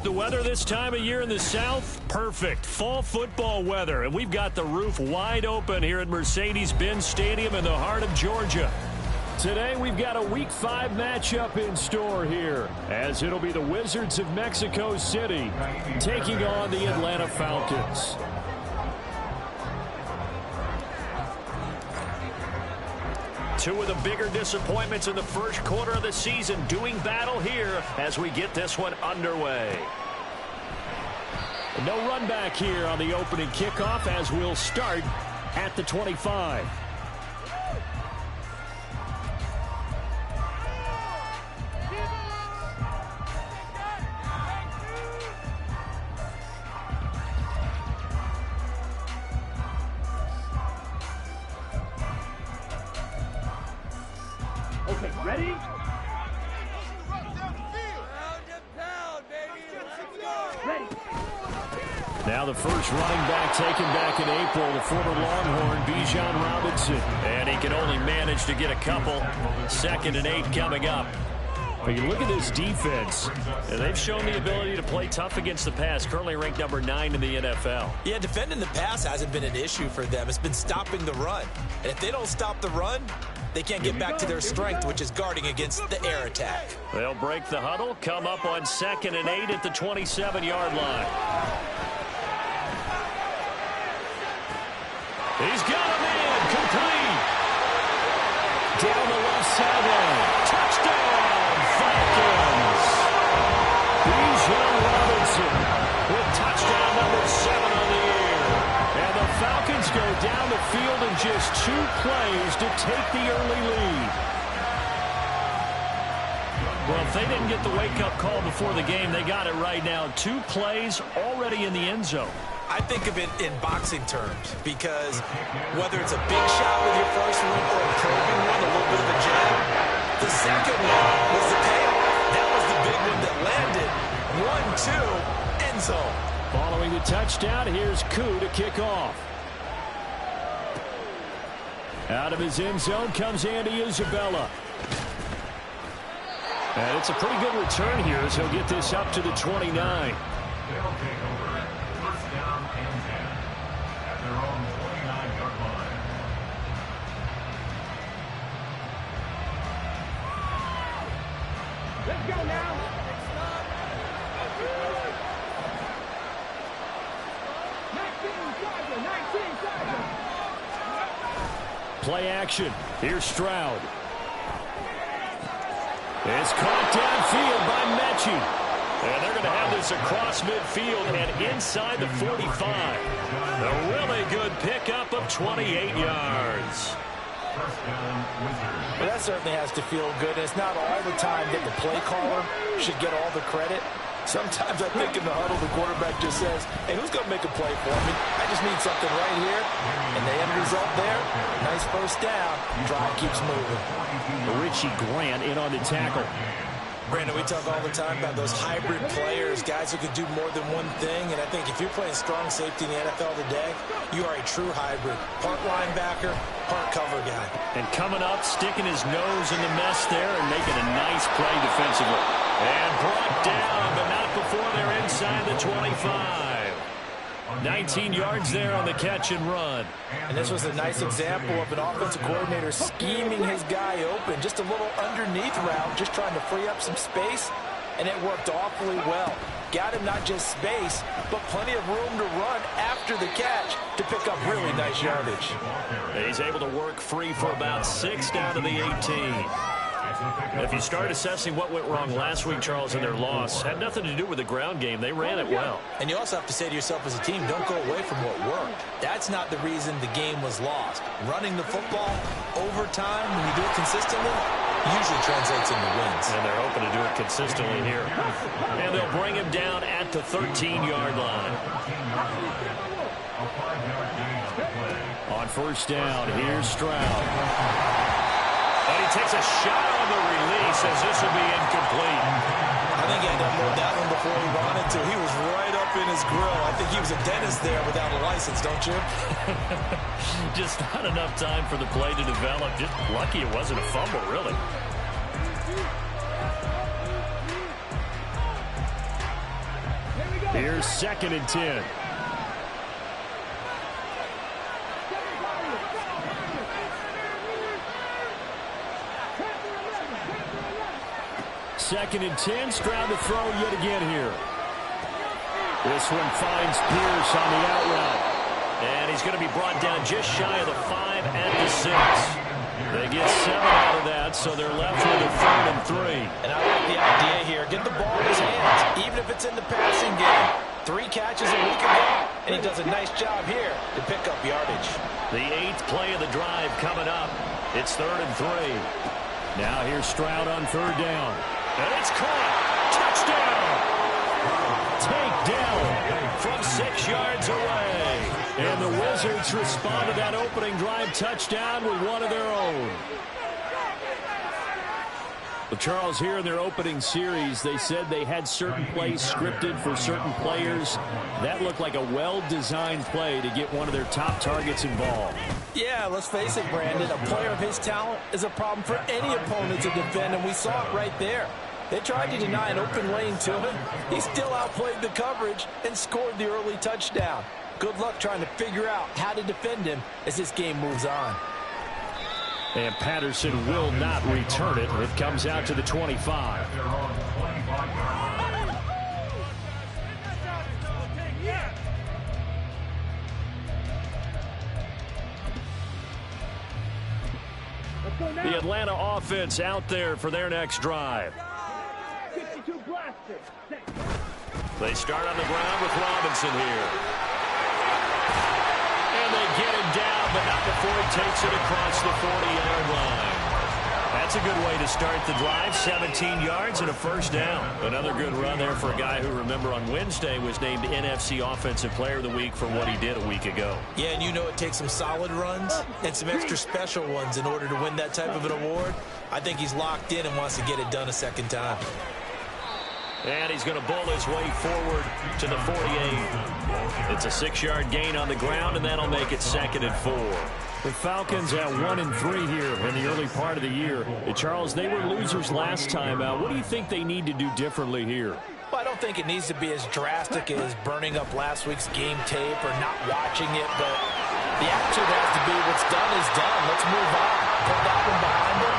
The weather this time of year in the South, perfect. Fall football weather, and we've got the roof wide open here at Mercedes-Benz Stadium in the heart of Georgia. Today, we've got a Week 5 matchup in store here, as it'll be the Wizards of Mexico City taking on the Atlanta Falcons. Two of the bigger disappointments in the first quarter of the season doing battle here as we get this one underway. No run back here on the opening kickoff as we'll start at the 25. Ready? Now the first running back taken back in April, the former Longhorn, Bijan Robinson. And he can only manage to get a couple. 2nd and 8 coming up. When you look at this defense, they've shown the ability to play tough against the pass, currently ranked number 9 in the NFL. Yeah, defending the pass hasn't been an issue for them. It's been stopping the run. And if they don't stop the run, they can't get back to their strength, which is guarding against the air attack. They'll break the huddle, come up on 2nd and 8 at the 27-yard line. He's got him in, complete. Down the left sideline. Touchdown, Falcons. Bijan Robinson with touchdown number 7 on the year. And the Falcons go down the field in just 2 plays to take the early lead. Well, if they didn't get the wake-up call before the game, they got it right now. 2 plays already in the end zone. I think of it in boxing terms because whether it's a big shot with your first one or a probing one, a little bit of a jab, the second one was the payoff. That was the big one that landed. 1-2, end zone. Following the touchdown, here's Koo to kick off. Out of his end zone comes Andy Isabella. And it's a pretty good return here as he'll get this up to the 29. Let's go now. Play action. Here's Stroud. It's caught downfield by Mechie. And they're going to have this across midfield and inside the 45. A really good pickup of 28 yards. Well, that certainly has to feel good. It's not all the time that the play caller should get all the credit. Sometimes I think in the huddle, the quarterback just says, hey, who's going to make a play for me? I just need something right here. And the end result there, nice first down. Drive keeps moving. Richie Grant in on the tackle. Brandon, we talk all the time about those hybrid players, guys who can do more than one thing. And I think if you're playing strong safety in the NFL today, you are a true hybrid. Part linebacker, part cover guy. And coming up, sticking his nose in the mess there and making a nice play defensively. And brought down, but not before they're inside the 25. 19 yards there on the catch and run. And this was a nice example of an offensive coordinator scheming his guy open. Just a little underneath route, just trying to free up some space, and it worked awfully well. Got him not just space, but plenty of room to run after the catch to pick up really nice yardage. He's able to work free for about 6 down to the 18. If you start assessing what went wrong last week, Charles, in their loss, had nothing to do with the ground game. They ran it well. And you also have to say to yourself as a team, don't go away from what worked. That's not the reason the game was lost. Running the football overtime, when you do it consistently, usually translates into wins. And they're hoping to do it consistently here. And they'll bring him down at the 13-yard line. On first down, here's Stroud. And he takes a shot on the release as this will be incomplete. I think he had to unload that one before he wanted to. He was right up in his grill. I think he was a dentist there without a license, don't you? Just not enough time for the play to develop. Just lucky it wasn't a fumble, really. Here's 2nd and 10. Second and 10. Stroud to throw yet again here. This one finds Pierce on the out route. And he's going to be brought down just shy of the 5 at the 6. They get 7 out of that, so they're left with a 3rd and 3. And I like the idea here. Get the ball in his hands, even if it's in the passing game. 3 catches a week ago, and he does a nice job here to pick up yardage. The 8th play of the drive coming up. It's 3rd and 3. Now here's Stroud on 3rd down. And it's caught. Touchdown. Takedown from 6 yards away. And the Wizards respond to that opening drive touchdown with one of their own. Well, Charles, here in their opening series, they said they had certain plays scripted for certain players. That looked like a well-designed play to get one of their top targets involved. Yeah, let's face it, Brandon. A player of his talent is a problem for any opponent to defend, and we saw it right there. They tried to deny an open lane to him. He still outplayed the coverage and scored the early touchdown. Good luck trying to figure out how to defend him as this game moves on. And Patterson will not return it. It comes out to the 25. The Atlanta offense out there for their next drive. They start on the ground with Robinson here. And they get him down, but not before he takes it across the 40-yard line. That's a good way to start the drive. 17 yards and a 1st down. Another good run there for a guy who, remember, on Wednesday was named NFC Offensive Player of the Week for what he did a week ago. Yeah, and you know it takes some solid runs and some extra special ones in order to win that type of an award. I think he's locked in and wants to get it done a second time. And he's going to bull his way forward to the 48. It's a 6-yard gain on the ground, and that'll make it 2nd and 4. The Falcons at 1-3 here in the early part of the year. Charles, they were losers last time out. What do you think they need to do differently here? Well, I don't think it needs to be as drastic as burning up last week's game tape or not watching it, but the attitude has to be what's done is done. Let's move on. Put that one behind them,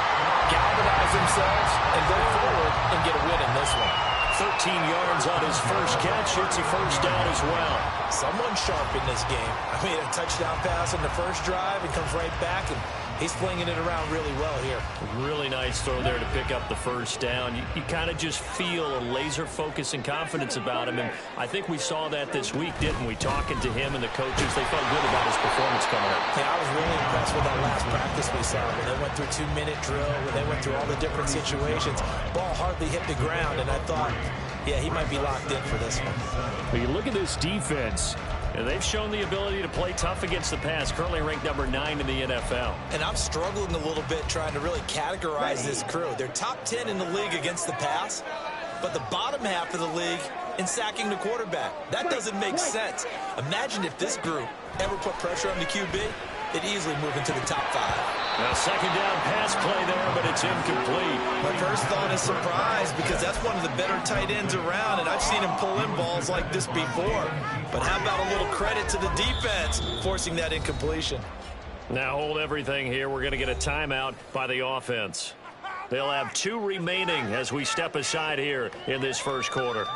galvanize themselves, and go forward and get a win in this one. 13 yards on his first catch. It's a 1st down as well. Someone sharp in this game. I mean, a touchdown pass on the first drive and comes right back, and he's flinging it around really well here. Really nice throw there to pick up the 1st down. You kind of just feel a laser focus and confidence about him, and I think we saw that this week, didn't we? Talking to him and the coaches, they felt good about his performance coming up. Yeah, I was really impressed with that last practice we saw when they went through 2-minute drill, when they went through all the different situations. Ball hardly hit the ground, and I thought, yeah, he might be locked in for this one. But you look at this defense, and they've shown the ability to play tough against the pass, currently ranked number 9 in the NFL. And I'm struggling a little bit trying to really categorize this crew. They're top 10 in the league against the pass, but the bottom half of the league in sacking the quarterback. That doesn't make sense. Imagine if this group ever put pressure on the QB, they'd easily move into the top 5. Now, 2nd down pass play there, but it's incomplete. My first thought is surprise because that's one of the better tight ends around, and I've seen him pull in balls like this before. But how about a little credit to the defense forcing that incompletion? Now hold everything here. We're going to get a timeout by the offense. They'll have 2 remaining as we step aside here in this first quarter.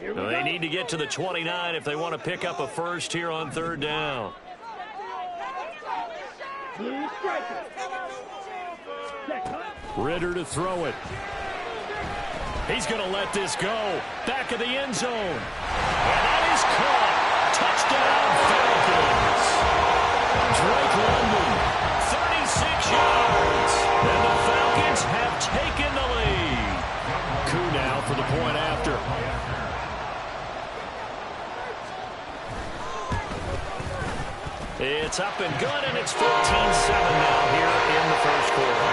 They need to get to the 29 if they want to pick up a 1st here on 3rd down. Ritter to throw it. He's going to let this go. Back of the end zone. And that is caught. Touchdown, Falcons. Drake London, 36 yards. And the Falcons have taken the lead. Coup now for the point after. It's up and good, and it's 14-7 now here in the first quarter.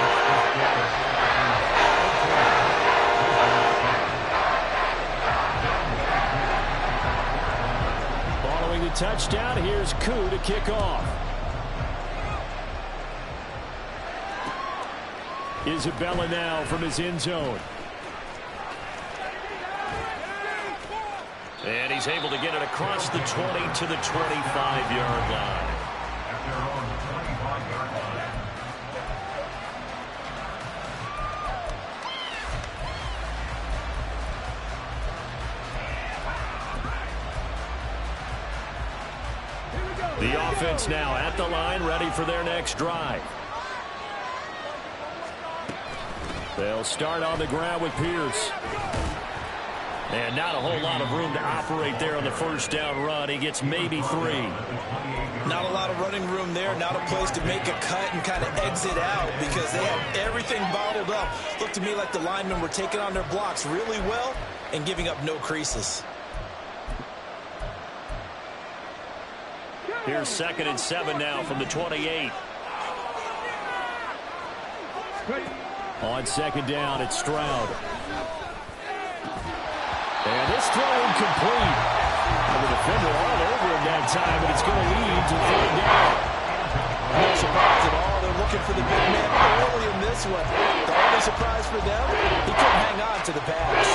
touchdown. Here's Koo to kick off. Isabella now from his end zone. And he's able to get it across the 20 to the 25-yard line. The offense now at the line, ready for their next drive. They'll start on the ground with Pierce. And not a whole lot of room to operate there on the first down run. He gets maybe 3. Not a lot of running room there. Not a place to make a cut and kind of exit out because they have everything bottled up. Looked to me like the linemen were taking on their blocks really well and giving up no creases. Here's 2nd and 7 now from the 28. On 2nd down, it's Stroud. And this throw incomplete. And the defender all over him that time, but it's going to lead to 3rd down. No surprise at all. They're looking for the big man early in this one. The only surprise for them, he couldn't hang on to the pass.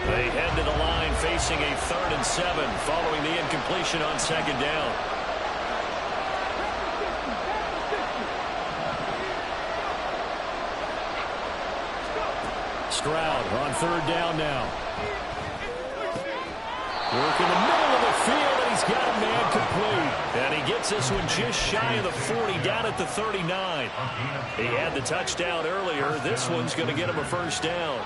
They head to the line facing a 3rd and 7 following the incompletion on 2nd down. Stroud on 3rd down now. Work in the middle of the field, and he's got a man complete. And he gets this one just shy of the 40, down at the 39. He had the touchdown earlier. This one's going to get him a 1st down.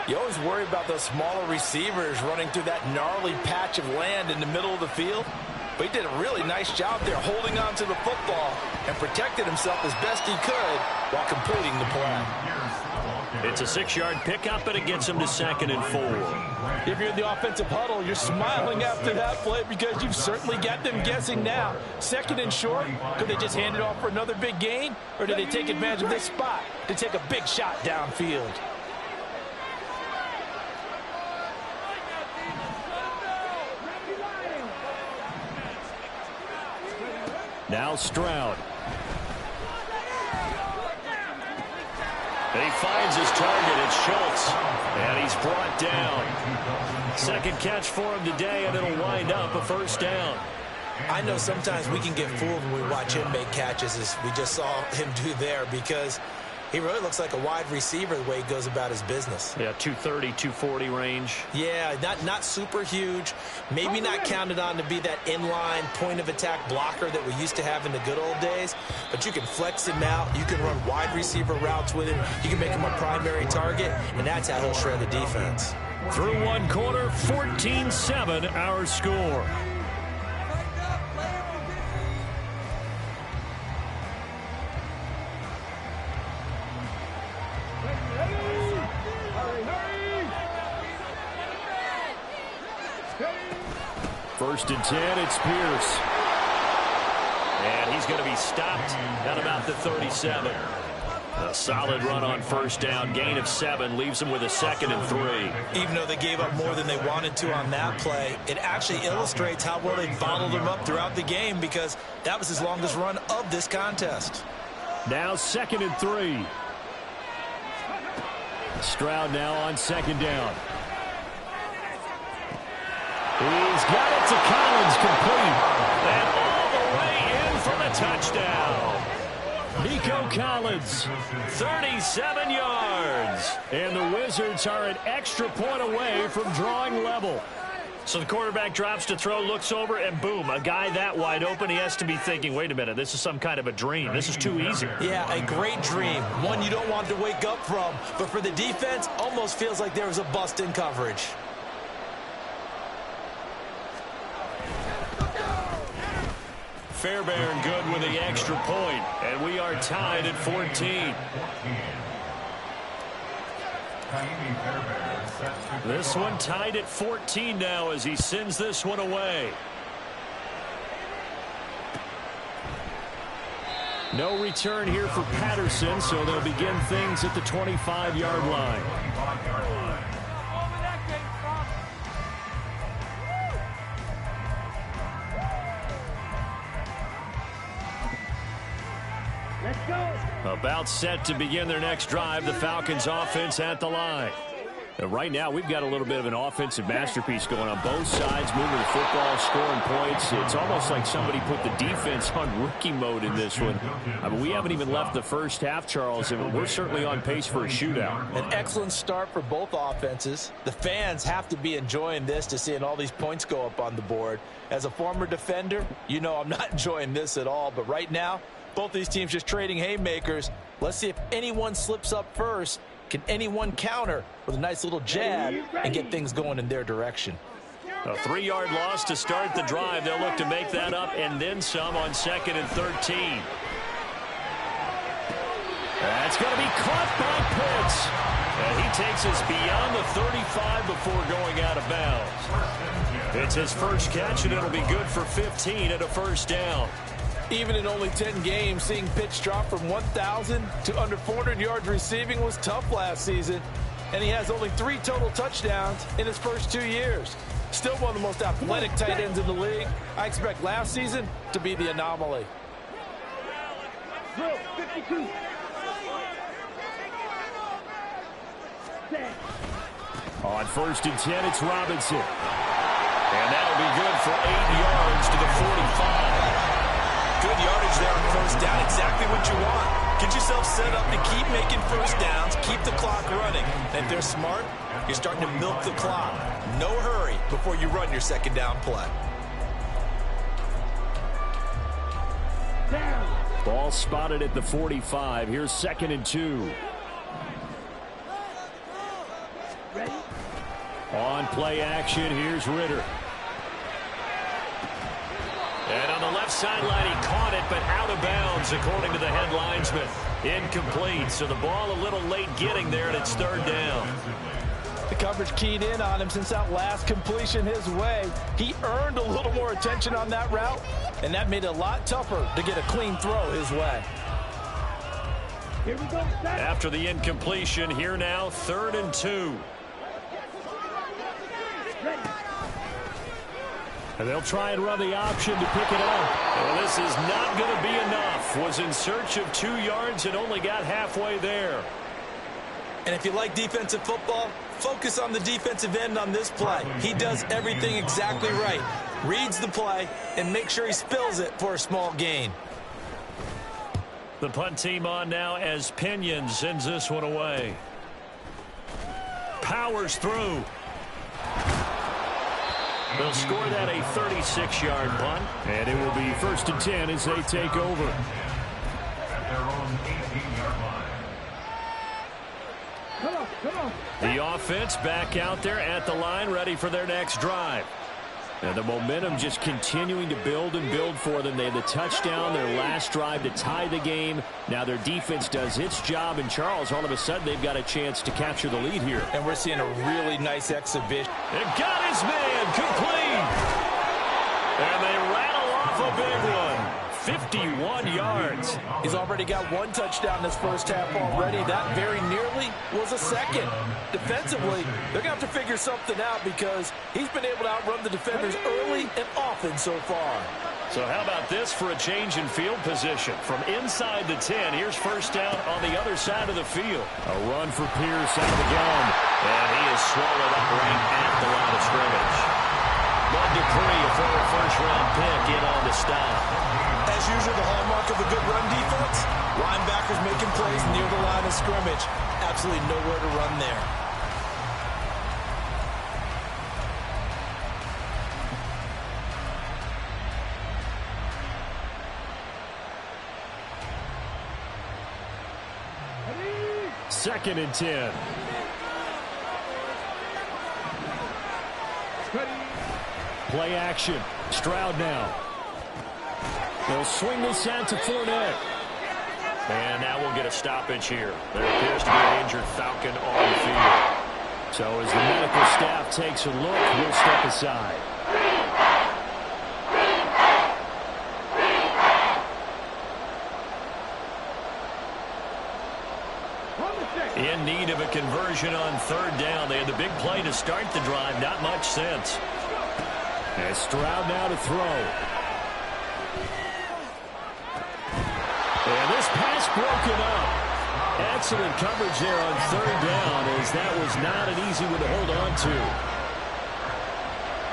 You always worry about those smaller receivers running through that gnarly patch of land in the middle of the field. But he did a really nice job there holding on to the football and protected himself as best he could while completing the play. It's a 6-yard pickup, and it gets him to 2nd and 4. If you're in the offensive huddle, you're smiling after that play because you've certainly got them guessing now. 2nd and short, could they just hand it off for another big gain? Or did they take advantage of this spot to take a big shot downfield? Now Stroud. And he finds his target. It's Schultz. And he's brought down. 2nd catch for him today, and it'll wind up a 1st down. I know sometimes we can get fooled when we watch him make catches, as we just saw him do there, because he really looks like a wide receiver the way he goes about his business. Yeah, 230, 240 range. Yeah, not super huge. Maybe not counted on to be that inline point-of-attack blocker that we used to have in the good old days. But you can flex him out. You can run wide receiver routes with him. You can make him a primary target, and that's how he'll shred the defense. Through one quarter, 14-7 our score. First and 10, it's Pierce. And he's going to be stopped at about the 37. A solid run on 1st down, gain of 7, leaves him with a 2nd and 3. Even though they gave up more than they wanted to on that play, it actually illustrates how well they bottled him up throughout the game, because that was his longest run of this contest. Now 2nd and 3. Stroud now on 2nd down. He's got it to Collins, complete. And all the way in for the touchdown. Nico Collins, 37 yards. And the Wizards are an extra point away from drawing level. So the quarterback drops to throw, looks over, and boom, a guy that wide open, he has to be thinking, wait a minute, this is some kind of a dream. This is too easy. Yeah, a great dream. One you don't want to wake up from. But for the defense, almost feels like there was a bust in coverage. Fairbairn good with the extra point, and we are tied at 14. This one tied at 14 now as he sends this one away. No return here for Patterson, so they'll begin things at the 25-yard line. Let's go. About set to begin their next drive, the Falcons offense at the line. Right now, we've got a little bit of an offensive masterpiece going on both sides, moving the football, scoring points. It's almost like somebody put the defense on rookie mode in this one. I mean, we haven't even left the first half, Charles, and we're certainly on pace for a shootout. An excellent start for both offenses. The fans have to be enjoying this to seeing all these points go up on the board. As a former defender, you know I'm not enjoying this at all, but right now, both these teams just trading haymakers. Let's see if anyone slips up first. Can anyone counter with a nice little jab and get things going in their direction? A 3-yard loss to start the drive. They'll look to make that up and then some on 2nd and 13. That's going to be caught by Pitts. And he takes us beyond the 35 before going out of bounds. It's his first catch, and it'll be good for 15 and a first down. Even in only 10 games, seeing Pitts drop from 1,000 to under 400 yards receiving was tough last season. And he has only 3 total touchdowns in his first 2 years. Still one of the most athletic tight ends in the league. I expect last season to be the anomaly. 52. On 1st and 10, it's Robinson. And that'll be good for 8 yards to the 45. Good yardage there on first down. Exactly what you want. Get yourself set up to keep making first downs, keep the clock running. And if they're smart, you're starting to milk the clock. No hurry before you run your second down play. Ball spotted at the 45. Here's 2nd and 2. Ready? On play action, here's Ritter. And on the left sideline, he caught it, but out of bounds, according to the head linesman. Incomplete, so the ball a little late getting there, and it's 3rd down. The coverage keyed in on him since that last completion his way. He earned a little more attention on that route, and that made it a lot tougher to get a clean throw his way. Here we go. After the incompletion, here now, 3rd and 2. Ready. And they'll try and run the option to pick it up. Well, this is not going to be enough. Was in search of 2 yards and only got halfway there. And if you like defensive football, focus on the defensive end on this play. He does everything exactly right. Reads the play and makes sure he spills it for a small gain. The punt team on now as Pinion sends this one away. Powers through. They'll score that a 36-yard punt, and it will be 1st and 10 as they take over. Come on. The offense back out there at the line, ready for their next drive. And the momentum just continuing to build and build for them. They had the touchdown, their last drive to tie the game. Now their defense does its job, and Charles, all of a sudden, they've got a chance to capture the lead here. And we're seeing a really nice exhibition. And got his man complete. And they rattle off a big one. 51 yards. He's already got 1 touchdown in this first half already. That very nearly was a second. Defensively, they're going to have to figure something out because he's been able to outrun the defenders early and often so far. So how about this for a change in field position? From inside the 10, here's 1st down on the other side of the field. A run for Pierce out of the gun. And he is swallowed up right at the line of scrimmage. Bud Dupree, a former first-round pick, in on the stop. As usual, the hallmark of a good run defense, linebackers making plays near the line of scrimmage. Absolutely nowhere to run there. Second and 10. Play action. Stroud now. They'll swing this out to Fournette. And now we'll get a stoppage here. There appears to be an injured Falcon on the field. So as the medical staff takes a look, we'll step aside. In need of a conversion on third down. They had the big play to start the drive. Not much sense. And Stroud now to throw. And this pass broken up. Excellent coverage there on third down, as that was not an easy one to hold on to.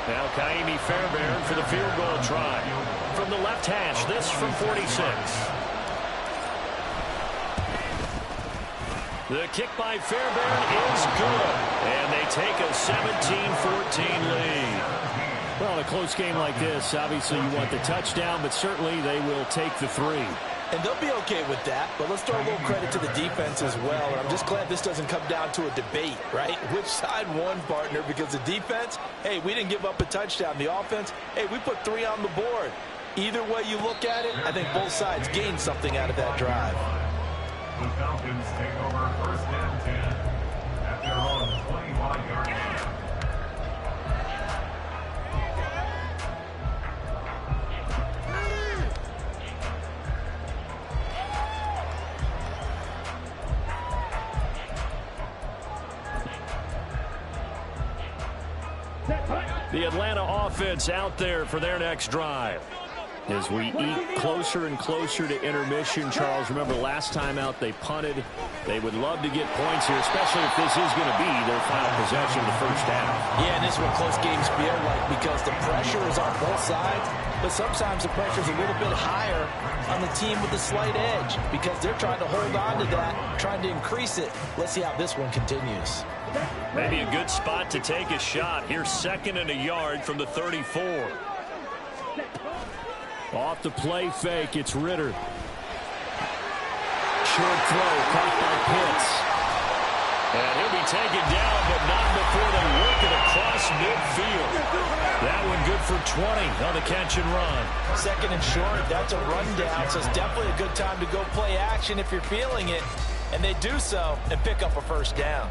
Now Kaimi Fairbairn for the field goal try. From the left hash, this from 46. The kick by Fairbairn is good. And they take a 17-14 lead. Well, in a close game like this, obviously you want the touchdown, but certainly they will take the 3. And they'll be okay with that, but let's throw a little credit to the defense as well. And I'm just glad this doesn't come down to a debate, right? Which side won, partner? Because the defense, hey, we didn't give up a touchdown. The offense, hey, we put 3 on the board. Either way you look at it, I think both sides gained something out of that drive. The Falcons take over first and 10 at their own 21-yard line. The Atlanta offense out there for their next drive. As we eat closer and closer to intermission, Charles, remember last time out they punted. They would love to get points here, especially if this is going to be their final possession of the first half. Yeah, and this is what close games feel like, because the pressure is on both sides, but sometimes the pressure is a little bit higher on the team with the slight edge, because they're trying to hold on to that, trying to increase it. Let's see how this one continues. Maybe a good spot to take a shot. Here's 2nd and a yard from the 34. Off the play fake, it's Ritter. Short throw, caught by Pitts. And he'll be taken down, but not before they work it across midfield. That one good for 20 on the catch and run. 2nd and short, that's a rundown, so it's definitely a good time to go play action if you're feeling it. And they do so and pick up a first down.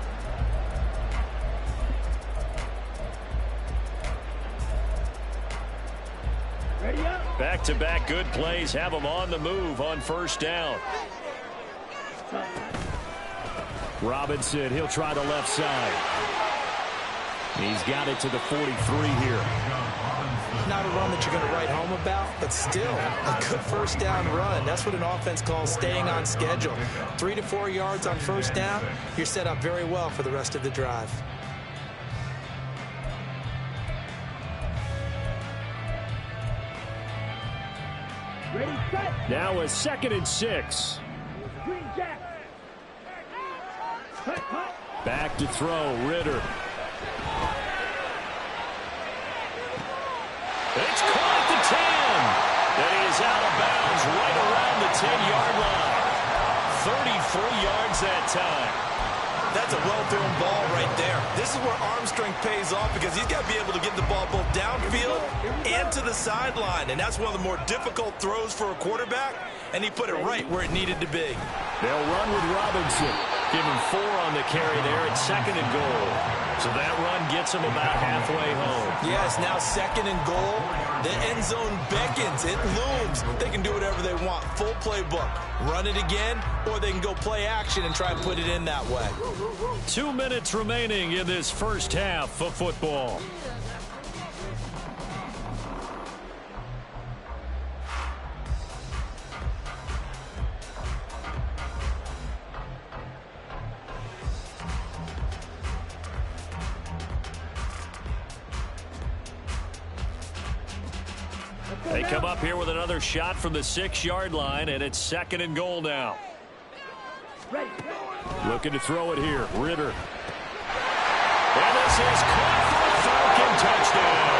Back-to-back good plays have them on the move on first down. Robinson, he'll try the left side. He's got it to the 43 here. Not a run that you're going to write home about, but still a good first down run. That's what an offense calls staying on schedule. 3 to 4 yards on first down, you're set up very well for the rest of the drive. Now a 2nd and 6. Back to throw, Ritter. It's caught at the 10. And he is out of bounds right around the 10-yard line. 33 yards that time. That's a well-thrown ball right there. This is where arm strength pays off, because he's got to be able to get the ball both downfield and to the sideline. And that's one of the more difficult throws for a quarterback, and he put it right where it needed to be. They'll run with Robinson. Give him 4 on the carry there at 2nd and goal. So that run gets him about halfway home. Yes, now 2nd and goal. The end zone beckons. It looms. They can do whatever they want. Full playbook. Run it again, or they can go play action and try and put it in that way. 2 minutes remaining in this first half of football. They come up here with another shot from the 6-yard line, and it's 2nd and goal now. Looking to throw it here, Ritter. And this is caught for a Falcon touchdown.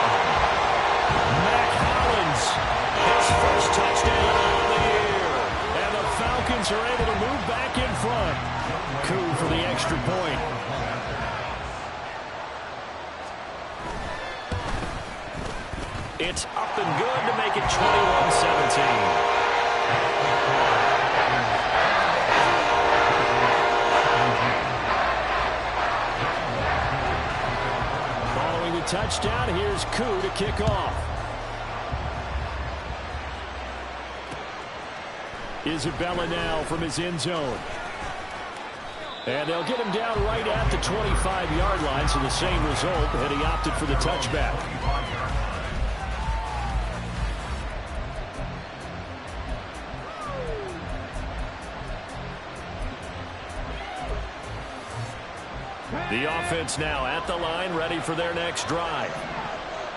Mac Hollins, his first touchdown of the year. And the Falcons are able to move back in front. Coup for the extra point. It's up and good to make it 21-17. Following the touchdown, here's Coup to kick off. Isabella now from his end zone. And they'll get him down right at the 25-yard line, so the same result, and he opted for the touchback. The offense now at the line, ready for their next drive.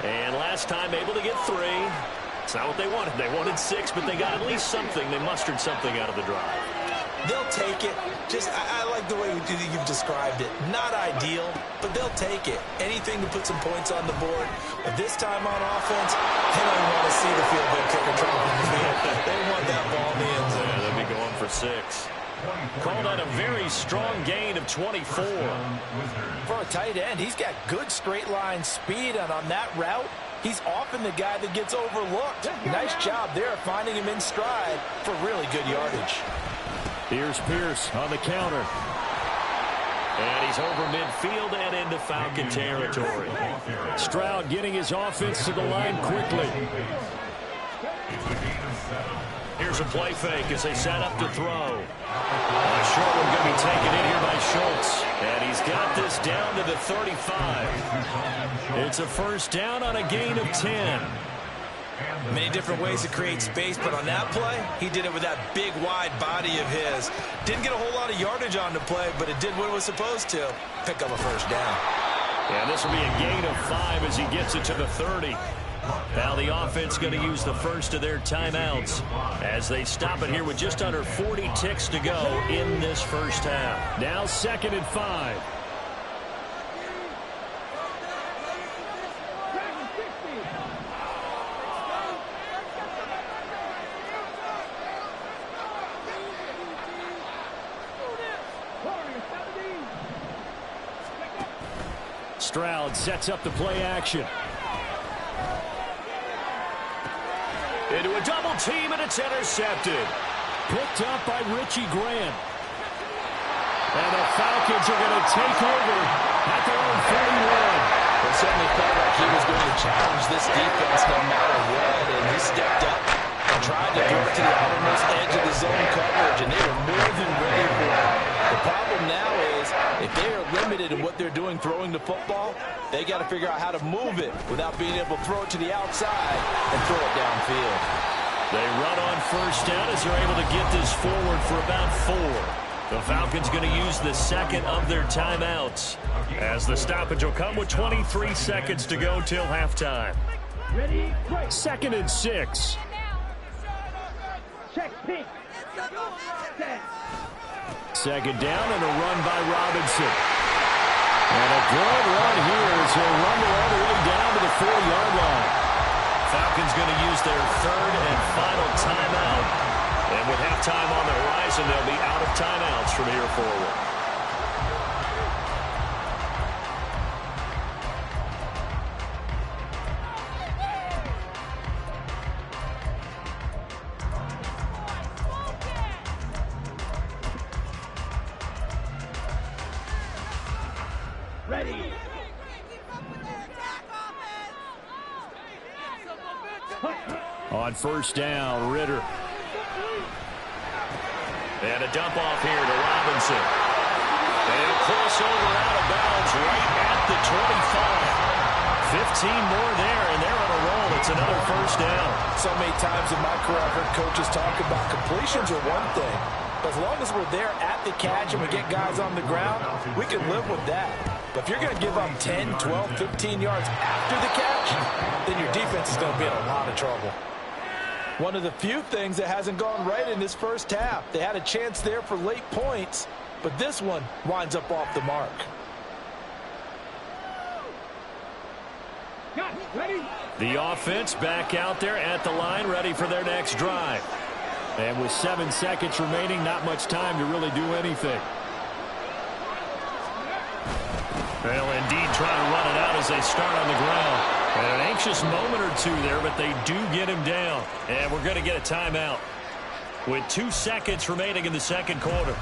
And last time able to get 3. It's not what they wanted. They wanted 6, but they got at least something. They mustered something out of the drive. They'll take it. I like the way you've described it. Not ideal, but they'll take it. Anything to put some points on the board. But this time on offense, they don't want to see the field goal kicker drop on the field. They want that ball in the end zone. Yeah, they'll be going for 6. Called out a very strong gain of 24. For a tight end, he's got good straight line speed, and on that route, he's often the guy that gets overlooked. Nice job there finding him in stride for really good yardage. Here's Pierce on the counter. And he's over midfield and into Falcon territory. Stroud getting his offense to the line quickly. Here's a play fake as they set up to throw. A short one going to be taken in here by Schultz. And he's got this down to the 35. It's a first down on a gain of 10. Many different ways to create space, but on that play, he did it with that big, wide body of his. Didn't get a whole lot of yardage on the play, but it did what it was supposed to. Pick up a first down. And this will be a gain of 5 as he gets it to the 30. Now the offense going to use the first of their timeouts as they stop it here with just under 40 ticks to go in this first half. Now 2nd and 5. Stroud sets up the play action. Into a double team, and it's intercepted. Picked up by Richie Grant. And the Falcons are going to take over at their own 41. It certainly felt like he was going to challenge this defense no matter what, and he stepped up and tried to throw it to the outermost edge of the zone coverage, and they were more than ready for it. The problem now is if they are limited in what they're doing throwing the football, they got to figure out how to move it without being able to throw it to the outside and throw it downfield. They run on first down as they're able to get this forward for about 4. The Falcons going to use the second of their timeouts as the stoppage will come with 23 seconds to go till halftime. Ready, break. 2nd and 6. Check pink. Set. 2nd down and a run by Robinson. And a good run here as he'll run all the way down to the 40-yard line. Falcons going to use their 3rd and final timeout. And with halftime on the horizon, they'll be out of timeouts from here forward. Ready. On first down, Ritter. And a dump off here to Robinson. And a crossover out of bounds right at the 25. 15 more there, and they're on a roll. It's another first down. So many times in my career I've heard coaches talk about completions are one thing. But as long as we're there at the catch and we get guys on the ground, we can live with that. But if you're going to give up 10, 12, 15 yards after the catch, then your defense is going to be in a lot of trouble. One of the few things that hasn't gone right in this first half. They had a chance there for late points, but this one winds up off the mark. Got it. Ready. The offense back out there at the line, ready for their next drive. And with 7 seconds remaining, not much time to really do anything. They'll indeed try to run it out as they start on the ground. And an anxious moment or two there, but they do get him down. And we're going to get a timeout with 2 seconds remaining in the second quarter.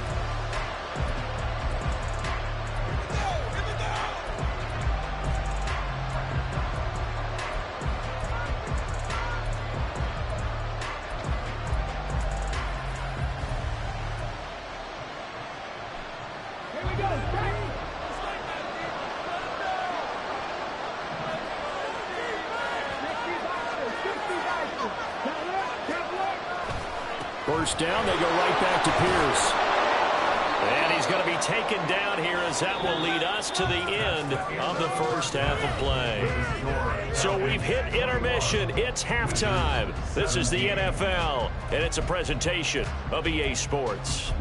First down, they go right back to Pierce. And he's going to be taken down here as that will lead us to the end of the first half of play. So we've hit intermission. It's halftime. This is the NFL, and it's a presentation of EA Sports.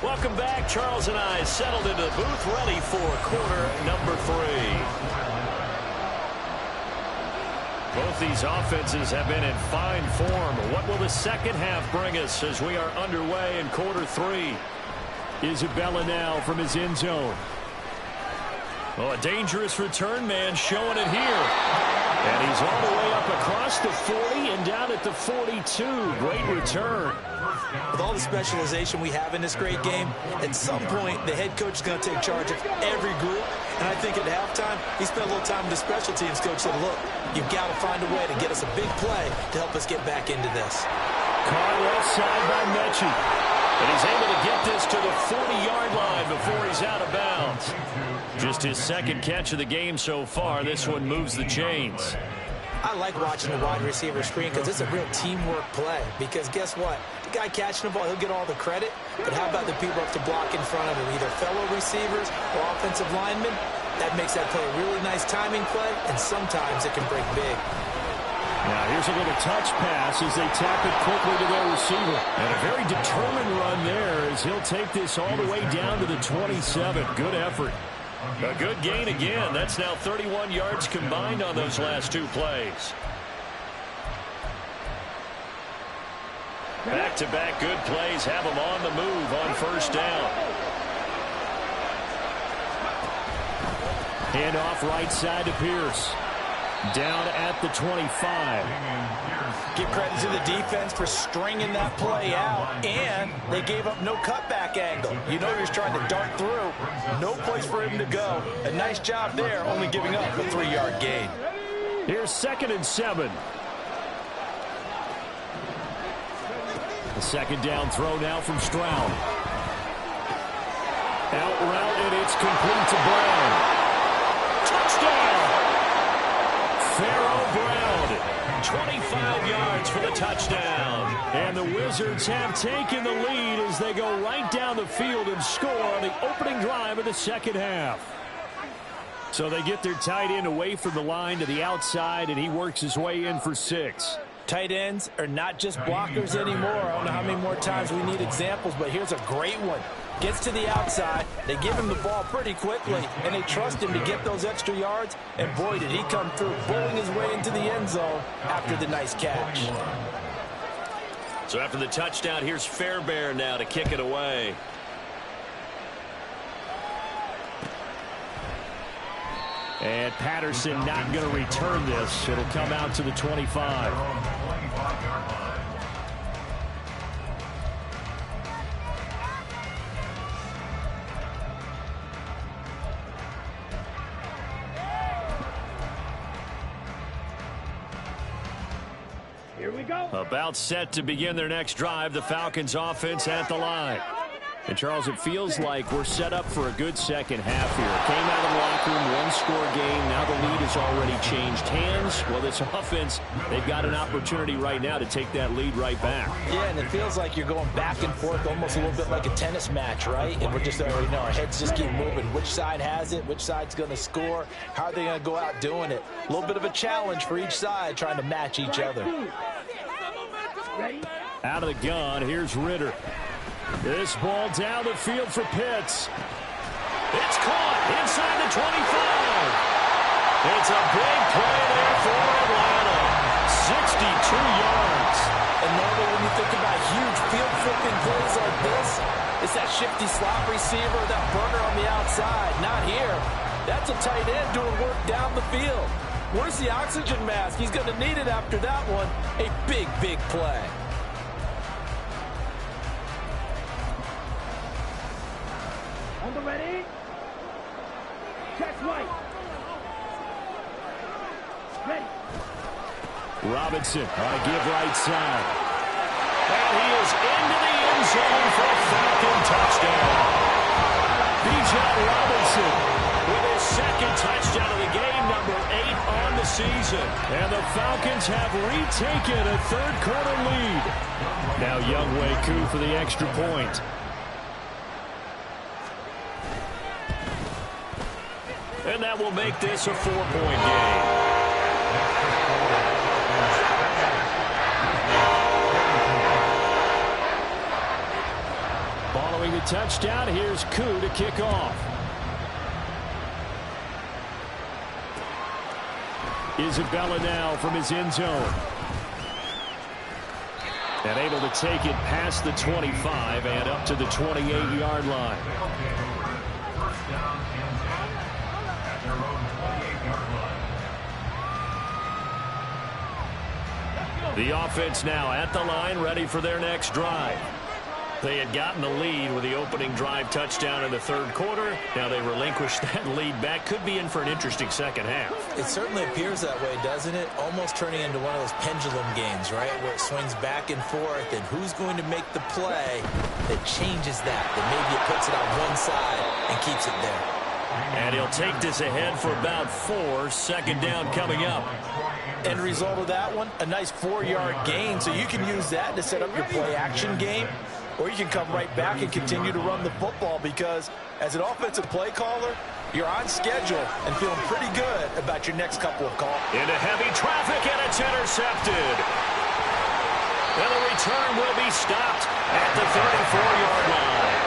Welcome back. Charles and I settled into the booth, ready for quarter number 3. Both these offenses have been in fine form. What will the second half bring us as we are underway in quarter 3? Isabella now from his end zone. Oh, a dangerous return man showing it here. And he's all the way up across the 40 and down at the 42. Great return. With all the specialization we have in this great game, at some point the head coach is going to take charge of every group. And I think at halftime, he spent a little time with the special teams coach said, look, you've got to find a way to get us a big play to help us get back into this. Caught left side by Mechie. And he's able to get this to the 40-yard line before he's out of bounds. Just his second catch of the game so far. This one moves the chains. I like watching the wide receiver screen because it's a real teamwork play. Because guess what? The guy catching the ball, he'll get all the credit. But how about the people up to block in front of him, either fellow receivers or offensive linemen? That makes that play a really nice timing play, and sometimes it can break big. Now here's a little touch pass as they tap it quickly to their receiver. And a very determined run there as he'll take this all the way down to the 27. Good effort. A good gain again. That's now 31 yards combined on those last 2 plays. Back-to-back good plays have them on the move on first down. Hand off right side to Pierce. Down at the 25. Give credit to the defense for stringing that play out, and they gave up no cutback angle. You know he was trying to dart through. No place for him to go. A nice job there, only giving up a 3-yard gain. Here's 2nd and 7. The second down throw now from Stroud. Out route, and it's complete to Brown. Touchdown! Pharaoh Brown, 25 yards for the touchdown. And the Wizards have taken the lead as they go right down the field and score on the opening drive of the second half. So they get their tight end away from the line to the outside, and he works his way in for 6. Tight ends are not just blockers anymore. I don't know how many more times we need examples, but here's a great one. Gets to the outside, they give him the ball pretty quickly, and they trust him to get those extra yards, and boy, did he come through, bowling his way into the end zone after the nice catch. So after the touchdown, here's Fairbairn now to kick it away. And Patterson not going to return this. It'll come out to the 25. Here we go. About set to begin their next drive, the Falcons offense at the line. And, Charles, it feels like we're set up for a good second half here. Came out of the locker room, one-score game. Now the lead has already changed hands. Well, this offense, they've got an opportunity right now to take that lead right back. Yeah, and it feels like you're going back and forth almost a little bit like a tennis match, right? And we're just already know our heads just keep moving. Which side has it? Which side's going to score? How are they going to go out doing it? A little bit of a challenge for each side trying to match each other. Out of the gun, here's Ritter. This ball down the field for Pitts. It's caught inside the 25. It's a big play there for Atlanta. 62 yards. And normally when you think about huge field-flipping plays like this, it's that shifty slot receiver, that burner on the outside. Not here. That's a tight end doing work down the field. Where's the oxygen mask? He's going to need it after that one. A big, big play. On the ready. Check right. Ready. Robinson on a give right side. And he is into the end zone for a Falcon touchdown. Robinson. And the Falcons have retaken a third-quarter lead. Now Younghoe Koo for the extra point. And that will make this a 4-point game. Following the touchdown, here's Koo to kick off. Isabella now from his end zone. And able to take it past the 25 and up to the 28-yard line. First down and 10 at their own 28-yard line. The offense now at the line, ready for their next drive. They had gotten the lead with the opening drive touchdown in the third quarter. Now they relinquished that lead back. Could be in for an interesting second half. It certainly appears that way, doesn't it? Almost turning into one of those pendulum games, right? Where it swings back and forth, and who's going to make the play that changes that maybe it puts it on one side and keeps it there. And he'll take this ahead for about 4. Second down coming up. End result of that one, a nice 4-yard gain. So you can use that to set up your play-action game. Or you can come right back and continue to run the football because as an offensive play caller, you're on schedule and feeling pretty good about your next couple of calls. Into heavy traffic, and it's intercepted. And the return will be stopped at the 34-yard line.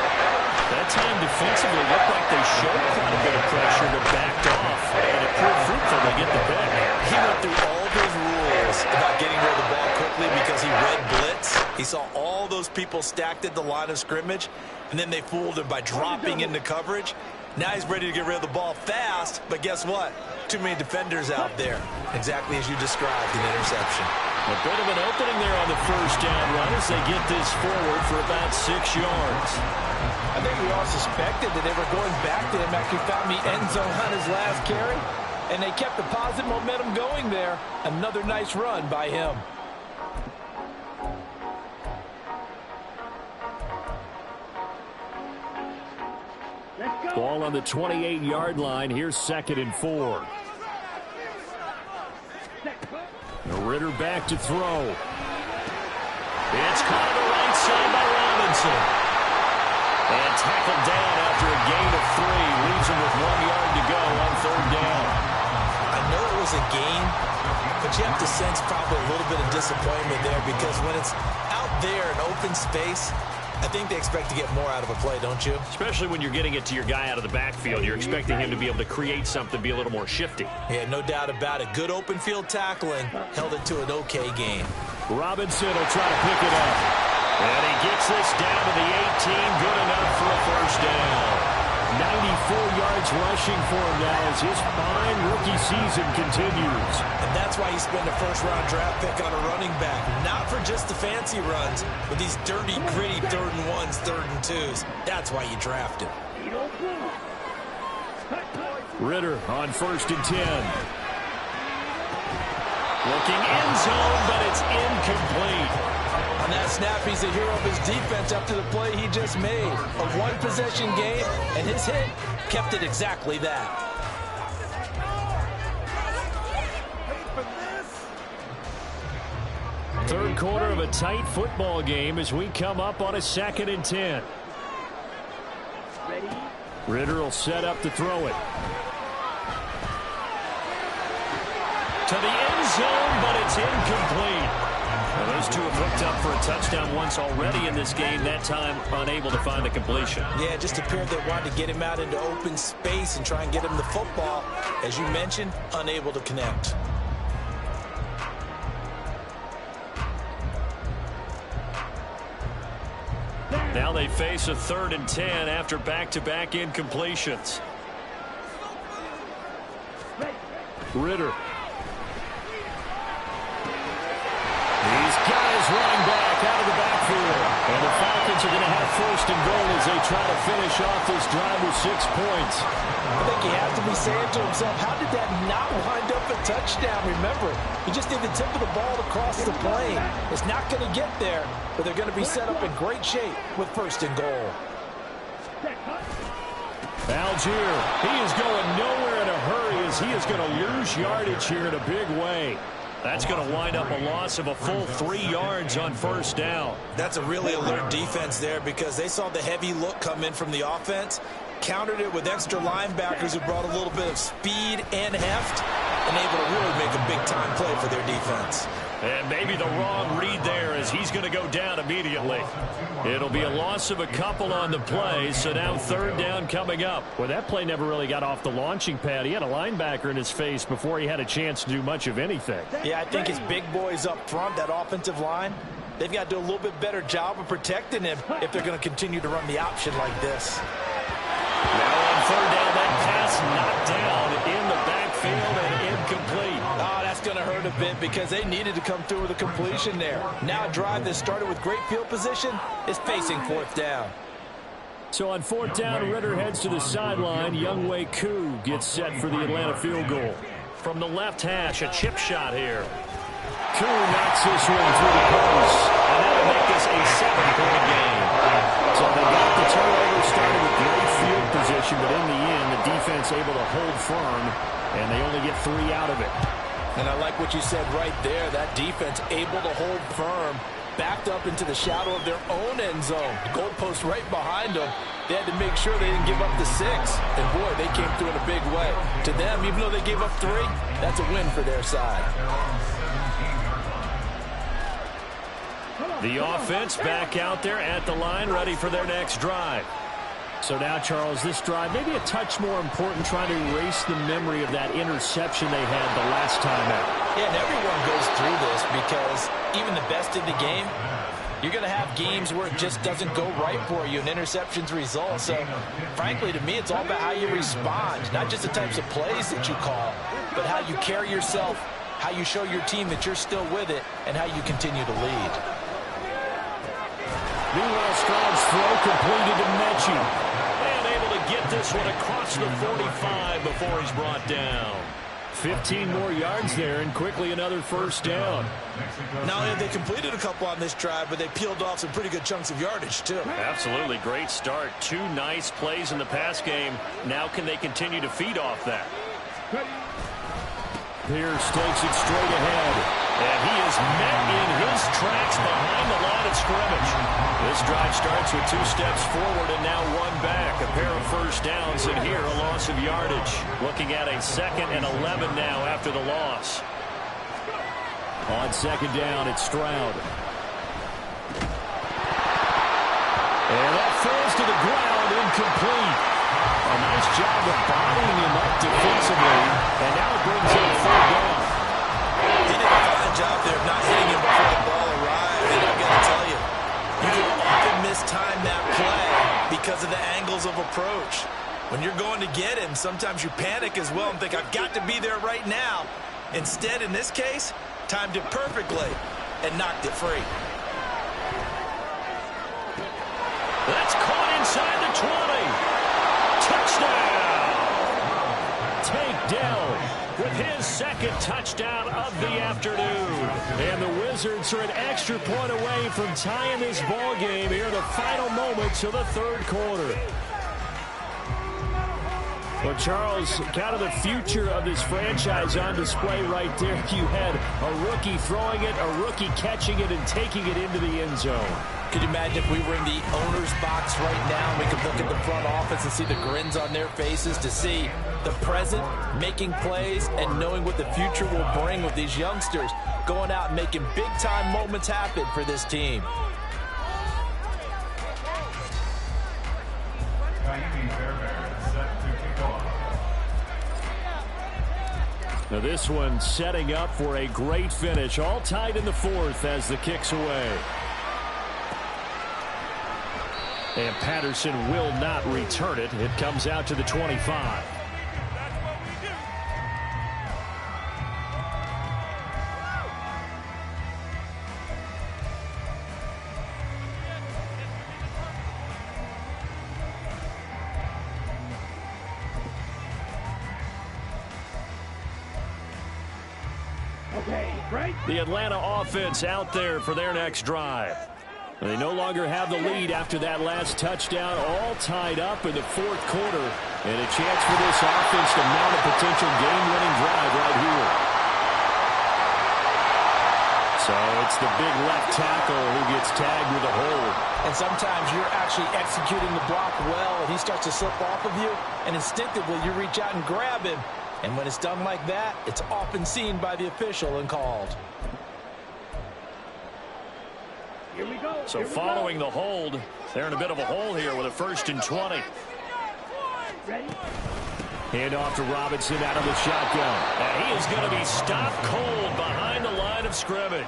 That time defensively looked like they showed quite a bit of pressure but backed off. And it proved fruitful to get the pick. He went through all those rules about getting rid of the ball quickly because he read blitz. He saw all those people stacked at the line of scrimmage, and then they fooled him by dropping into coverage. Now he's ready to get rid of the ball fast, but guess what? Too many defenders out there. Exactly as you described, an interception. A bit of an opening there on the first down run as they get this forward for about 6 yards. I think we all suspected that they were going back to him after he found the end zone on his last carry, and they kept the positive momentum going there. Another nice run by him. Ball on the 28-yard line. Here's 2nd and 4. Ritter back to throw. It's caught on the right side by Robinson. And tackled down after a gain of 3. Leaves him with 1 yard to go on 3rd down. I know it was a gain, but you have to sense probably a little bit of disappointment there because when it's out there in open space, I think they expect to get more out of a play, don't you? Especially when you're getting it to your guy out of the backfield. You're expecting him to be able to create something, be a little more shifty. Yeah, no doubt about it. Good open field tackling. Held it to an okay gain. Robinson will try to pick it up. And he gets this down to the 18. Good enough for a first down. 94 yards rushing for him now as his fine rookie season continues. And that's why you spend a first-round draft pick on a running back. Not for just the fancy runs, but these dirty, gritty 3rd and 1s, 3rd and 2s. That's why you draft him. Ritter on 1st and 10. Looking end zone, but it's incomplete. On that snap, he's the hero of his defense after the play he just made. A one-possession game, and his hit kept it exactly that. Third quarter of a tight football game as we come up on a 2nd and 10. Ritter will set up to throw it. To the end zone, but it's incomplete. Well, those two have hooked up for a touchdown once already in this game, that time unable to find the completion. Yeah, it just appeared they wanted to get him out into open space and try and get him the football. As you mentioned, unable to connect. Now they face a 3rd and 10 after back-to-back incompletions. Ritter. These guys running back out of the backfield. And the Falcons are going to have 1st and goal as they try to finish off this drive with 6 points. I think he has to be saying to himself, how did that not wind up a touchdown? Remember, he just need the tip of the ball to cross the plane. It's not going to get there, but they're going to be set up in great shape with 1st and goal. Algier, he is going nowhere in a hurry as he is going to lose yardage here in a big way. That's going to wind up a loss of a full 3 yards on first down. That's a really alert defense there because they saw the heavy look come in from the offense, countered it with extra linebackers who brought a little bit of speed and heft, and able to really make a big-time play for their defense. And maybe the wrong read there as he's going to go down immediately. It'll be a loss of a couple on the play, so now third down coming up. Well, that play never really got off the launching pad. He had a linebacker in his face before he had a chance to do much of anything. Yeah, I think his big boys up front, that offensive line, they've got to do a little bit better job of protecting him if they're going to continue to run the option like this. Now on third down, that pass knocked down in the backfield and incomplete. Oh, that's going to hurt a bit because they needed to come through with a completion there. Now a drive that started with great field position is facing fourth down. So on fourth down, Ritter heads to the sideline. Younghoe Koo gets set for the Atlanta field goal. From the left hash, a chip shot here. Koo knocks this one through the post, and that'll make this a 7-point game. So they got the turnover, started with great field position, but in the end, the defense able to hold firm, and they only get 3 out of it. And I like what you said right there. That defense able to hold firm, backed up into the shadow of their own end zone. The goalpost right behind them. They had to make sure they didn't give up the 6. And, boy, they came through in a big way. To them, even though they gave up 3, that's a win for their side. The offense back out there at the line, ready for their next drive. So now, Charles, this drive maybe a touch more important, trying to erase the memory of that interception they had the last time out. Yeah, and everyone goes through this because even the best in the game, you're going to have games where it just doesn't go right for you and interceptions result. So, frankly, to me, it's all about how you respond, not just the types of plays that you call, but how you carry yourself, how you show your team that you're still with it, and how you continue to lead. Meanwhile, Stroud's throw completed to Mechie. And able to get this one across the 45 before he's brought down. 15 more yards there, and quickly another first down. Not only have they completed a couple on this drive, but they peeled off some pretty good chunks of yardage, too. Absolutely. Great start. 2 nice plays in the pass game. Now can they continue to feed off that? Pierce takes it straight ahead. And he is met in his tracks behind the line of scrimmage. This drive starts with 2 steps forward and now 1 back. A pair of first downs, and here a loss of yardage. Looking at a 2nd and 11 now after the loss. On 2nd down, it's Stroud. And that falls to the ground, incomplete. A nice job of bodying him up defensively, and now it brings in 3rd down. He did a fine job there of not hitting him before the ball arrived, and I've got to tell you, you can often mistime that play because of the angles of approach. When you're going to get him, sometimes you panic as well and think, I've got to be there right now. Instead, in this case, timed it perfectly and knocked it free. That's caught inside the 20. Touchdown! Tank Dell with his 2nd touchdown of the afternoon. And the Wizards are an extra point away from tying this ball game here in the final moments of the 3rd quarter. Well, Charles, kind of the future of this franchise on display right there. You had a rookie throwing it, a rookie catching it, and taking it into the end zone. Could you imagine if we were in the owner's box right now and we could look at the front office and see the grins on their faces, to see the present making plays and knowing what the future will bring with these youngsters going out and making big-time moments happen for this team. Now this one setting up for a great finish. All tied in the 4th as the kick's away. And Patterson will not return it. It comes out to the 25. Okay, right? The Atlanta offense out there for their next drive. They no longer have the lead after that last touchdown, all tied up in the fourth quarter. And a chance for this offense to mount a potential game-winning drive right here. So it's the big left tackle who gets tagged with a hold. And sometimes you're actually executing the block well, and he starts to slip off of you, and instinctively you reach out and grab him. And when it's done like that, it's often seen by the official and called. Here we go. So following the hold, they're in a bit of a hole here with a 1st and 20. Ready? Hand off to Robinson out of the shotgun. And he is going to be stopped cold behind the line of scrimmage.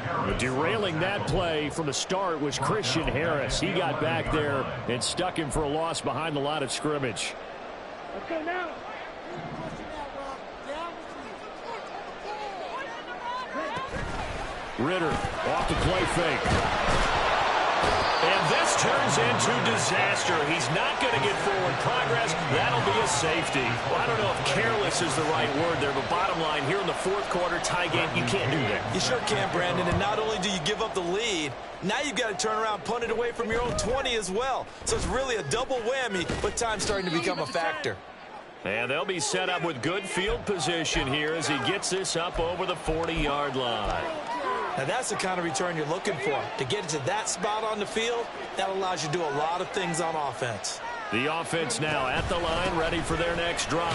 But derailing that play from the start was Christian Harris. He got back there and stuck him for a loss behind the line of scrimmage. Let's go now. Ritter off the play fake. And this turns into disaster. He's not going to get forward progress. That'll be a safety. Well, I don't know if careless is the right word there, but bottom line, here in the fourth quarter, tie game, you can't do that. You sure can, Brandon, and not only do you give up the lead, now you've got to turn around, punt it away from your own 20 as well. So it's really a double whammy, but time's starting to become a factor. And they'll be set up with good field position here as he gets this up over the 40-yard line. Now that's the kind of return you're looking for. To get to that spot on the field, that allows you to do a lot of things on offense. The offense now at the line, ready for their next drive.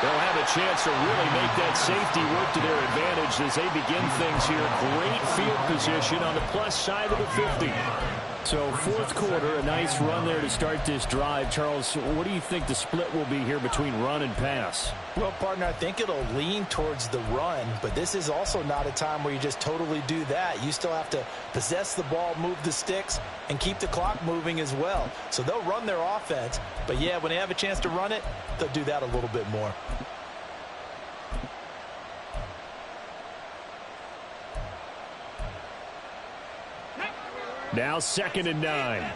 They'll have a chance to really make that safety work to their advantage as they begin things here. Great field position on the plus side of the 50. So fourth quarter, a nice run there to start this drive. Charles, what do you think the split will be here between run and pass? Well, partner, I think it'll lean towards the run, but this is also not a time where you just totally do that. You still have to possess the ball, move the sticks, and keep the clock moving as well. So they'll run their offense, but yeah, when they have a chance to run it, they'll do that a little bit more. Now 2nd and 9.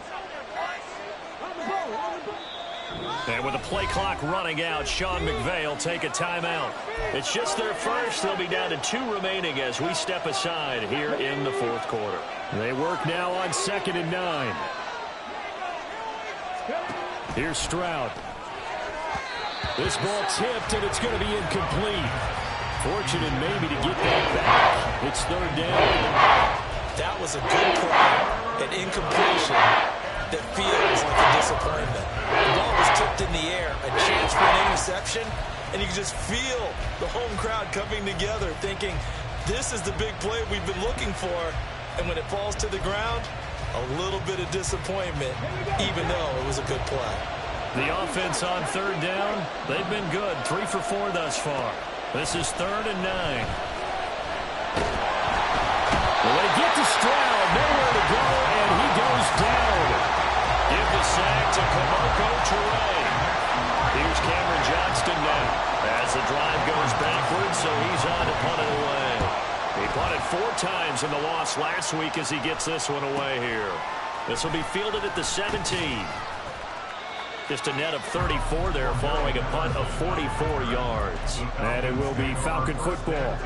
And with the play clock running out, Sean McVay will take a timeout. It's just their first. They'll be down to 2 remaining as we step aside here in the fourth quarter. They work now on 2nd and 9. Here's Stroud. This ball tipped, and it's going to be incomplete. Fortunate maybe to get that back. It's 3rd down. That was a good play. An incompletion that feels like a disappointment. The ball was tipped in the air, a chance for an interception, and you can just feel the home crowd coming together thinking, this is the big play we've been looking for. And when it falls to the ground, a little bit of disappointment, even though it was a good play. The offense on 3rd down, they've been good. 3 for 4 thus far. This is 3rd and 9. Well, they get to Stroud, nowhere to go, and he goes down. Give the sack to Kamoko Toure. Here's Cameron Johnston now as the drive goes backwards, so he's on to punt it away. He punted 4 times in the loss last week as he gets this one away here. This will be fielded at the 17. Just a net of 34 there following a punt of 44 yards. And it will be Falcon football.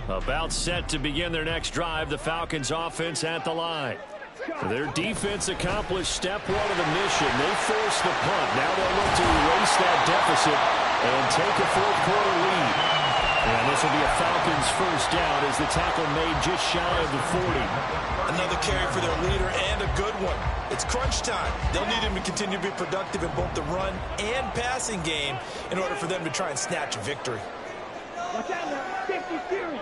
About set to begin their next drive, the Falcons offense at the line. Their defense accomplished step 1 of the mission. They forced the punt. Now they'll look to erase that deficit and take a fourth quarter lead. And this will be a Falcons first down as the tackle made just shy of the 40. Another carry for their leader and a good one. It's crunch time. They'll need him to continue to be productive in both the run and passing game in order for them to try and snatch a victory. Watch out now. Safety series.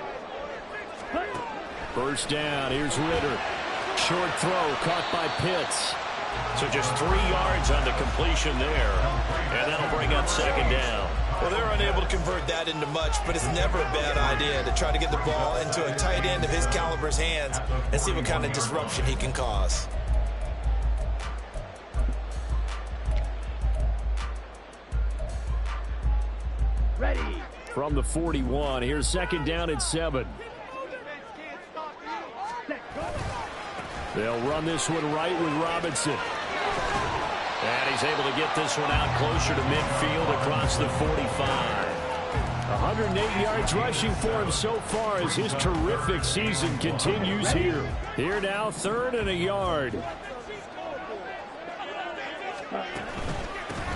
First down. Here's Ritter. Short throw caught by Pitts. So just 3 yards on the completion there. And that'll bring up 2nd down. Well, they're unable to convert that into much, but it's never a bad idea to try to get the ball into a tight end of his caliber's hands and see what kind of disruption he can cause. Ready. From the 41, here's 2nd down and 7. They'll run this one right with Robinson. And he's able to get this one out closer to midfield across the 45. 108 yards rushing for him so far as his terrific season continues here. Here now, 3rd and a yard.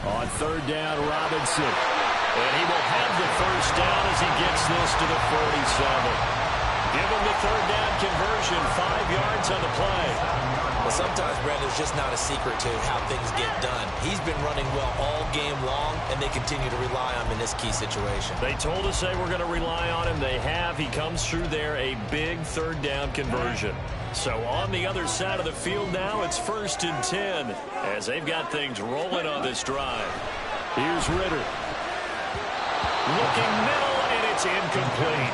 On 3rd down, Robinson. And he will have the 1st down as he gets this to the 47. Give him the 3rd down conversion, 5 yards on the play. Well, sometimes, Brandon, it's just not a secret to how things get done. He's been running well all game long, and they continue to rely on him in this key situation. They told us they were going to rely on him. They have. He comes through there, a big 3rd down conversion. So on the other side of the field now, it's 1st and 10 as they've got things rolling on this drive. Here's Ritter. Looking middle, and it's incomplete.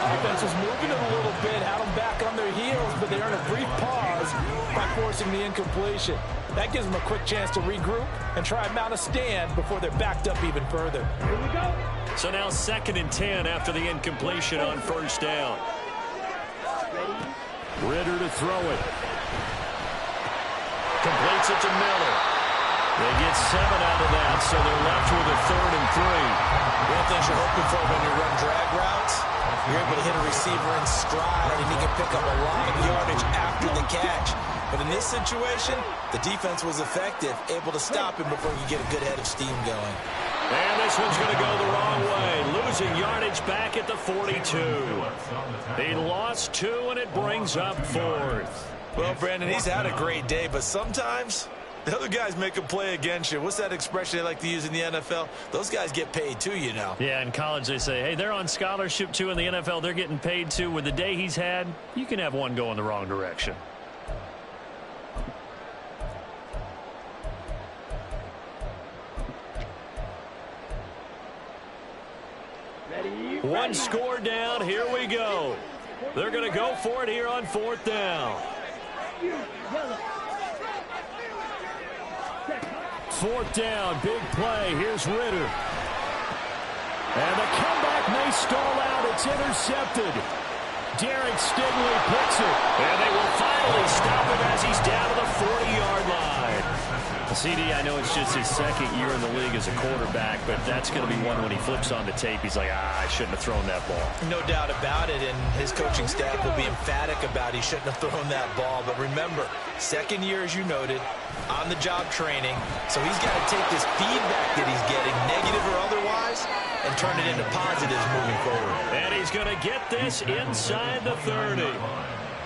Offense is moving it a little bit, had them back on their heels, but they earn a brief pause by forcing the incompletion. That gives them a quick chance to regroup and try and mount a stand before they're backed up even further. Here we go. So now 2nd and 10 after the incompletion on 1st down. Ritter to throw it. Completes it to Miller. They get 7 out of that, so they're left with a 3rd and 3. One thing you're hoping for when you run drag routes, you're able to hit a receiver in stride, and he can pick up a lot of yardage after the catch. But in this situation, the defense was effective, able to stop him before you get a good head of steam going. And this one's going to go the wrong way. Losing yardage back at the 42. He lost 2, and it brings up 4th. Well, Brandon, he's had a great day, but sometimes the other guys make a play against you. What's that expression they like to use in the NFL? Those guys get paid too, you know. Yeah, in college they say, hey, they're on scholarship too. In the NFL, they're getting paid too. With the day he's had, you can have one go in the wrong direction. Ready. One score down. Here we go. They're going to go for it here on 4th down. Yellow. 4th down, big play. Here's Ritter. And the comeback may stall out. It's intercepted. Derek Stingley picks it. And they will finally stop him as he's down to the 40-yard line. CD, I know it's just his 2nd year in the league as a quarterback, but that's going to be one when he flips on the tape. He's like, I shouldn't have thrown that ball. No doubt about it, and his coaching staff will be emphatic about he shouldn't have thrown that ball. But remember, 2nd year, as you noted, on-the-job training, so he's got to take this feedback that he's getting, negative or otherwise, and turn it into positives moving forward. And he's going to get this inside the 30.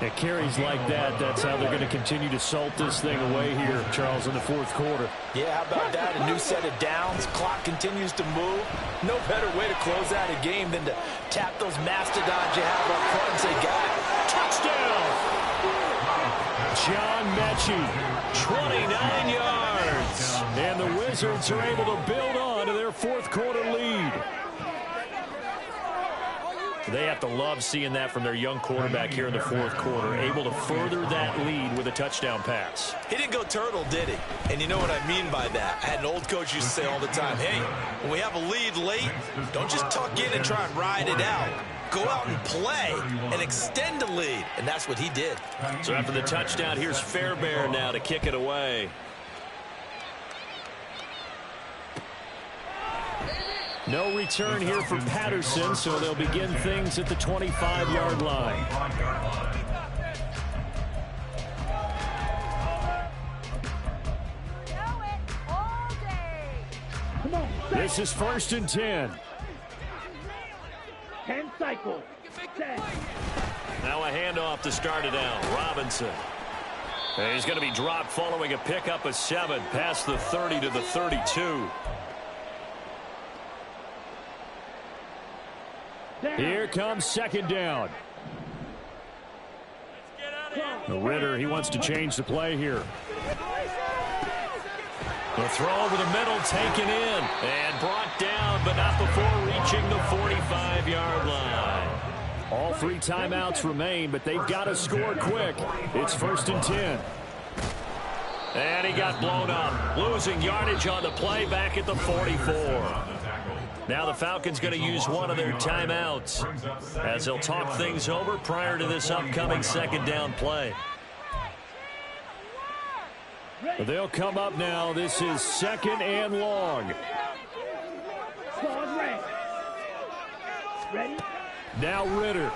It carries like that. That's how they're going to continue to salt this thing away here, Charles, in the 4th quarter. Yeah, how about that? A new set of downs. Clock continues to move. No better way to close out a game than to tap those mastodons you have up front and say, got it. Touchdown! John Mechie, 29 yards. And the Wizards are able to build on to their 4th quarter lead. They have to love seeing that from their young quarterback here in the 4th quarter, able to further that lead with a touchdown pass. He didn't go turtle, did he? And you know what I mean by that. I had an old coach used to say all the time, hey, when we have a lead late, don't just tuck in and try and ride it out. Go out and play and extend the lead. And that's what he did. So after the touchdown, here's Fairbairn now to kick it away. No return here for Patterson, so they'll begin things at the 25-yard line. Come on. This is 1st and 10. 10 cycles. 10. Now a handoff to start it out. Robinson. And he's going to be dropped following a pickup of 7 past the 30 to the 32. Here comes 2nd down. Ritter, he wants to change the play here. The throw over the middle, taken in, and brought down, but not before reaching the 45-yard line. All 3 timeouts remain, but they've got to score quick. It's 1st and 10. And he got blown up, losing yardage on the play back at the 44. Now the Falcons going to use one of their timeouts as they'll talk things over prior to this upcoming 2nd down play. But they'll come up now. This is 2nd and long. Squad red. Ready? Now Ritter.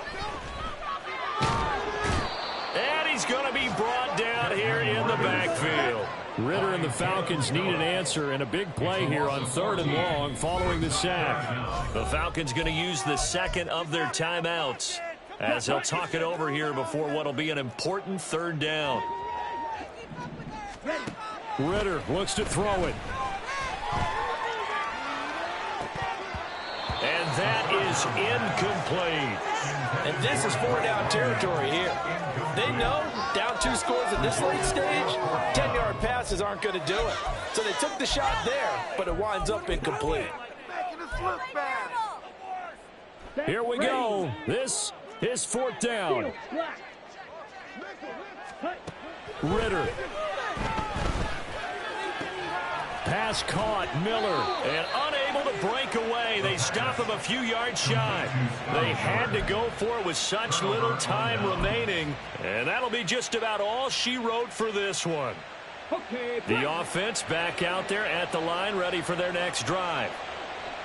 And he's going to be brought down here in the backfield. Ritter and the Falcons need an answer and a big play here on 3rd and long following the sack. The Falcons going to use the second of their timeouts as they'll talk it over here before what will be an important 3rd down. Ritter looks to throw it. And that is incomplete. And this is 4-down territory here. They know down 2 scores at this late stage, 10-yard passes aren't going to do it. So they took the shot there, but it winds up incomplete. Here we go. This is 4th down. Ritter. Pass caught. Miller. And unable to break away. They stop him a few yards shy. They had to go for it with such little time remaining. And that'll be just about all she wrote for this one. The offense back out there at the line, ready for their next drive.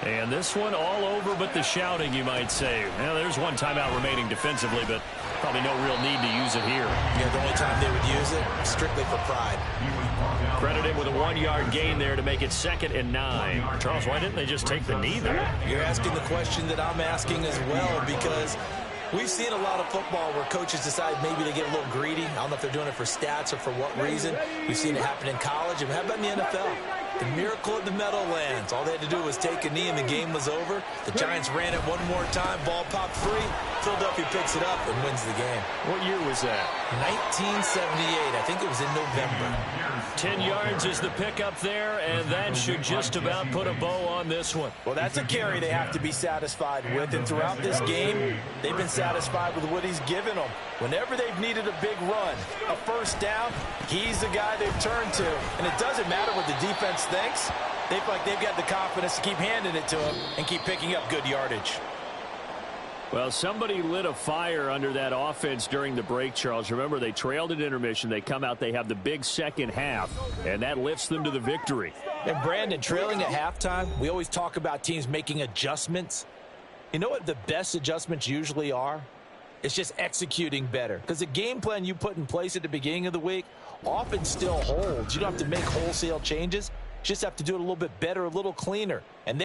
And this one all over but the shouting, you might say. Now, there's one timeout remaining defensively, but probably no real need to use it here. Yeah, the only time they would use it, strictly for pride. Credit him with a 1-yard gain there to make it 2nd and 9. Charles, why didn't they just take the knee there? You're asking the question that I'm asking as well, because we've seen a lot of football where coaches decide maybe they get a little greedy. I don't know if they're doing it for stats or for what reason. We've seen it happen in college. And how about in the NFL? The miracle of the Meadowlands. All they had to do was take a knee and the game was over. The Giants ran it one more time. Ball popped free. Philadelphia picks it up and wins the game. What year was that? 1978. I think it was in November. 10 yards is the pickup there, and that should just about put a bow on this one. Well, that's a carry they have to be satisfied with. And throughout this game, they've been satisfied with what he's given them. Whenever they've needed a big run, a 1st down, he's the guy they've turned to. And it doesn't matter what the defense thinks. They feel like they've got the confidence to keep handing it to him and keep picking up good yardage. Well, somebody lit a fire under that offense during the break, Charles. Remember, they trailed at intermission. They come out, they have the big second half, and that lifts them to the victory. And Brandon, trailing at halftime, we always talk about teams making adjustments. You know what the best adjustments usually are? It's just executing better. Because the game plan you put in place at the beginning of the week often still holds. You don't have to make wholesale changes. You just have to do it a little bit better, a little cleaner. And